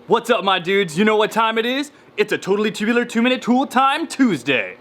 What's up, my dudes? You know what time it is? It's a totally tubular 2-minute tool time Tuesday.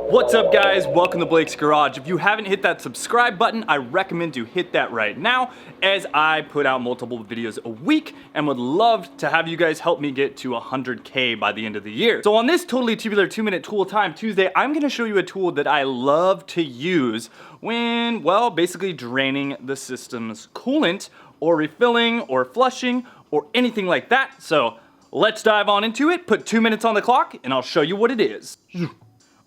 What's up, guys? Welcome to Blake's Garage. If you haven't hit that subscribe button, I recommend you hit that right now, as I put out multiple videos a week and would love to have you guys help me get to 100K by the end of the year. So on this totally tubular 2-minute tool time Tuesday, I'm gonna show you a tool that I love to use when, well, basically draining the system's coolant or refilling or flushing or anything like that. So let's dive on into it, put 2 minutes on the clock, and I'll show you what it is.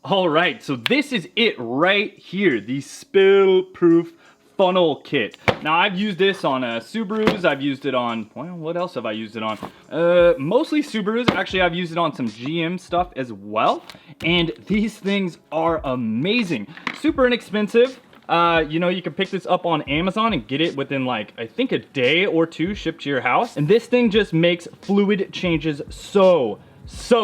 All right, so this is it right here, the spill-proof funnel kit. Now, I've used this on Subarus, I've used it on, well, what else have I used it on? Mostly Subarus. Actually, I've used it on some GM stuff as well, and these things are amazing. Super inexpensive. You know, you can pick this up on Amazon and get it within, like, I think a day or two shipped to your house. And this thing just makes fluid changes so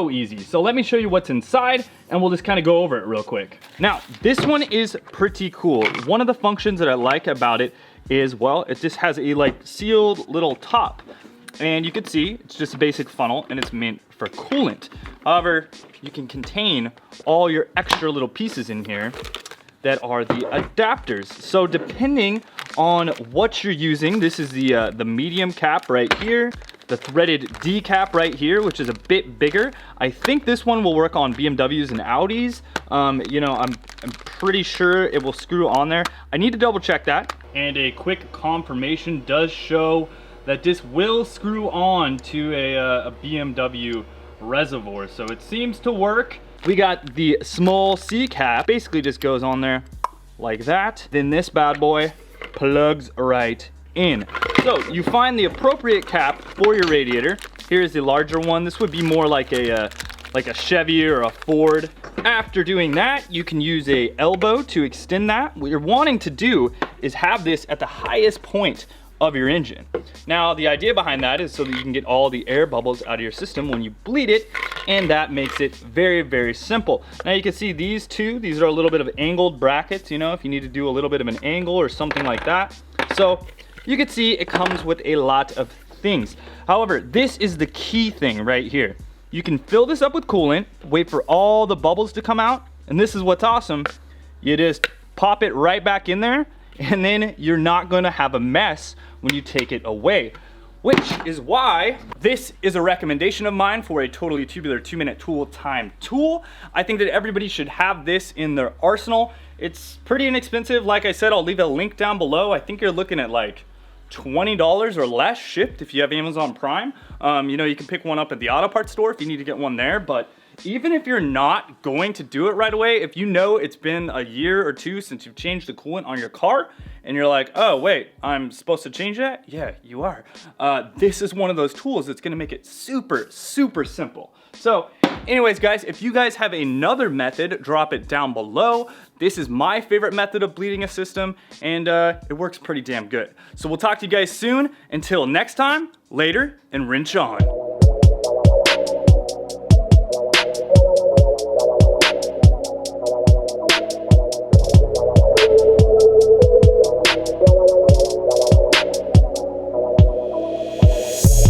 easy. So let me show you what's inside and we'll just kind of go over it real quick. Now, this one is pretty cool. One of the functions that I like about it is, well, it just has a like sealed little top. And you can see it's just a basic funnel and it's meant for coolant. However, you can contain all your extra little pieces in here that are the adapters. So depending on what you're using, this is the medium cap right here, the threaded D cap right here, which is a bit bigger. I think this one will work on BMWs and Audis. You know, I'm pretty sure it will screw on there. I need to double check that. And a quick confirmation does show that this will screw on to a BMW reservoir. So it seems to work. We got the small C cap, basically just goes on there like that. Then this bad boy plugs right in. So you find the appropriate cap for your radiator. Here's the larger one. This would be more like a Chevy or a Ford. After doing that, you can use a elbow to extend that. What you're wanting to do is have this at the highest point of your engine. Now, the idea behind that is so that you can get all the air bubbles out of your system when you bleed it, and that makes it very simple. Now you can see these two, these are a little bit of angled brackets, you know, if you need to do a little bit of an angle or something like that. So you can see it comes with a lot of things. However, this is the key thing right here. You can fill this up with coolant, wait for all the bubbles to come out, and this is what's awesome. You just pop it right back in there, and then you're not gonna have a mess when you take it away. Which is why this is a recommendation of mine for a totally tubular 2-minute tool time tool. I think that everybody should have this in their arsenal. It's pretty inexpensive. Like I said, I'll leave a link down below. I think you're looking at like $20 or less shipped if you have Amazon Prime. You know, you can pick one up at the auto parts store if you need to get one there, but even if you're not going to do it right away, if you know it's been a year or two since you've changed the coolant on your car and you're like, oh wait, I'm supposed to change that? Yeah, you are. This is one of those tools that's gonna make it super simple. So anyways, guys, if you guys have another method, drop it down below. This is my favorite method of bleeding a system, and it works pretty damn good. So we'll talk to you guys soon. Until next time, later, and wrench on.